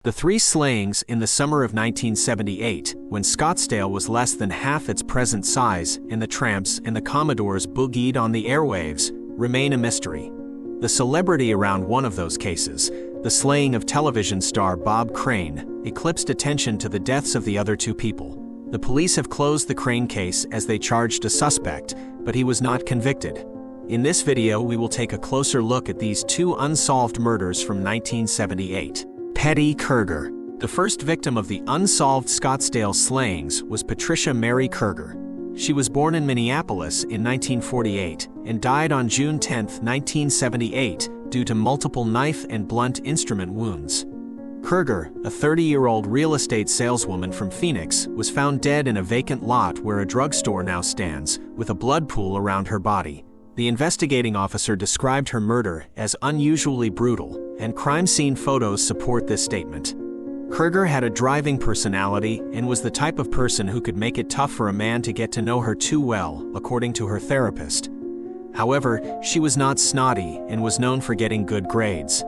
The three slayings in the summer of 1978, when Scottsdale was less than half its present size and the Tramps and the Commodores boogied on the airwaves, remain a mystery. The celebrity around one of those cases, the slaying of television star Bob Crane, eclipsed attention to the deaths of the other two people. The police have closed the Crane case as they charged a suspect, but he was not convicted. In this video, we will take a closer look at these two unsolved murders from 1978. Patty Kerger. The first victim of the unsolved Scottsdale slayings was Patricia Mary Kerger. She was born in Minneapolis in 1948 and died on June 10, 1978, due to multiple knife and blunt instrument wounds. Kerger, a 30-year-old real estate saleswoman from Phoenix, was found dead in a vacant lot where a drugstore now stands, with a blood pool around her body. The investigating officer described her murder as unusually brutal, and crime scene photos support this statement. Kerger had a driving personality and was the type of person who could make it tough for a man to get to know her too well, according to her therapist. However, she was not snotty and was known for getting good grades.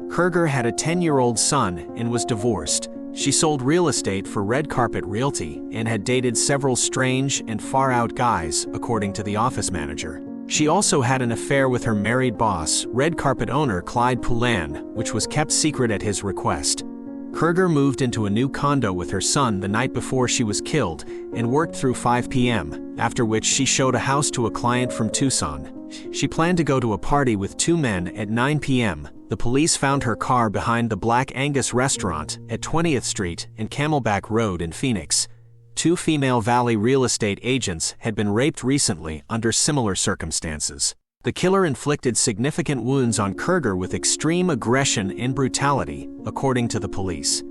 Kerger had a 10-year-old son and was divorced. She sold real estate for Red Carpet Realty and had dated several strange and far-out guys, according to the office manager. She also had an affair with her married boss, Red Carpet owner Clyde Poulin, which was kept secret at his request. Kerger moved into a new condo with her son the night before she was killed and worked through 5 p.m., after which she showed a house to a client from Tucson. She planned to go to a party with two men at 9 p.m. The police found her car behind the Black Angus restaurant at 20th Street and Camelback Road in Phoenix. Two female Valley real estate agents had been raped recently under similar circumstances. The killer inflicted significant wounds on Kerger with extreme aggression and brutality, according to the police.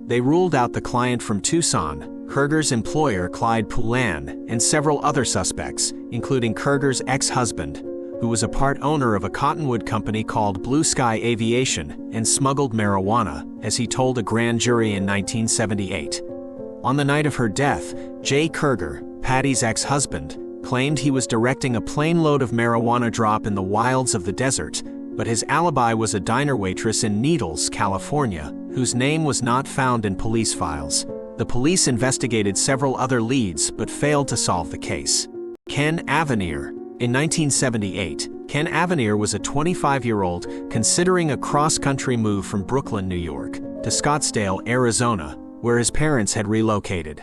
They ruled out the client from Tucson, Kerger's employer Clyde Poulin, and several other suspects, including Kerger's ex-husband, who was a part owner of a cottonwood company called Blue Sky Aviation and smuggled marijuana, as he told a grand jury in 1978. On the night of her death, Jay Kerger, Patty's ex-husband, claimed he was directing a plane load of marijuana drop in the wilds of the desert, but his alibi was a diner waitress in Needles, California, whose name was not found in police files. The police investigated several other leads but failed to solve the case. Ken Avvenire. In 1978, Ken Avvenire was a 25-year-old considering a cross-country move from Brooklyn, New York, to Scottsdale, Arizona, where his parents had relocated.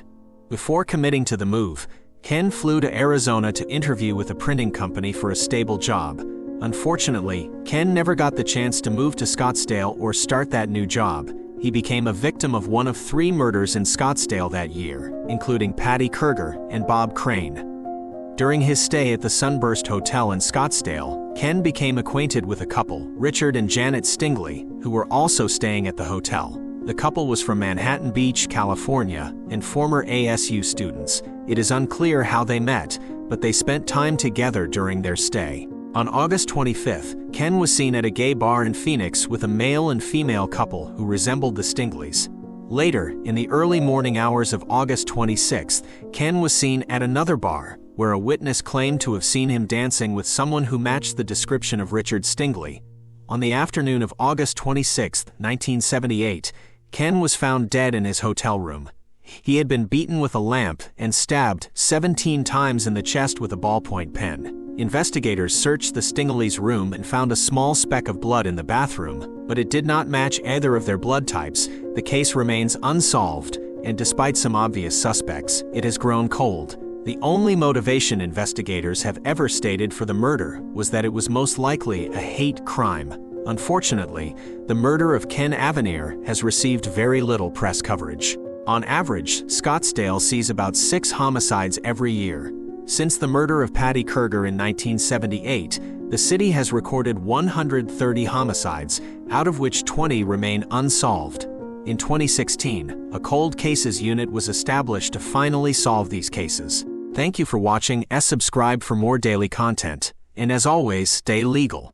Before committing to the move, Ken flew to Arizona to interview with a printing company for a stable job. Unfortunately, Ken never got the chance to move to Scottsdale or start that new job. He became a victim of one of 3 murders in Scottsdale that year, including Patty Kerger and Bob Crane. During his stay at the Sunburst Hotel in Scottsdale, Ken became acquainted with a couple, Richard and Janet Stingley, who were also staying at the hotel. The couple was from Manhattan Beach, California, and former ASU students. It is unclear how they met, but they spent time together during their stay. On August 25th, Ken was seen at a gay bar in Phoenix with a male and female couple who resembled the Stingleys. Later, in the early morning hours of August 26th, Ken was seen at another bar, where a witness claimed to have seen him dancing with someone who matched the description of Richard Stingley. On the afternoon of August 26, 1978, Ken was found dead in his hotel room. He had been beaten with a lamp and stabbed 17 times in the chest with a ballpoint pen. Investigators searched the Stingleys' room and found a small speck of blood in the bathroom, but it did not match either of their blood types. The case remains unsolved, and despite some obvious suspects, it has grown cold. The only motivation investigators have ever stated for the murder was that it was most likely a hate crime. Unfortunately, the murder of Ken Avvenire has received very little press coverage. On average, Scottsdale sees about 6 homicides every year. Since the murder of Patty Kerger in 1978, the city has recorded 130 homicides, out of which 20 remain unsolved. In 2016, a cold cases unit was established to finally solve these cases. Thank you for watching. Subscribe for more daily content. And as always, stay legal.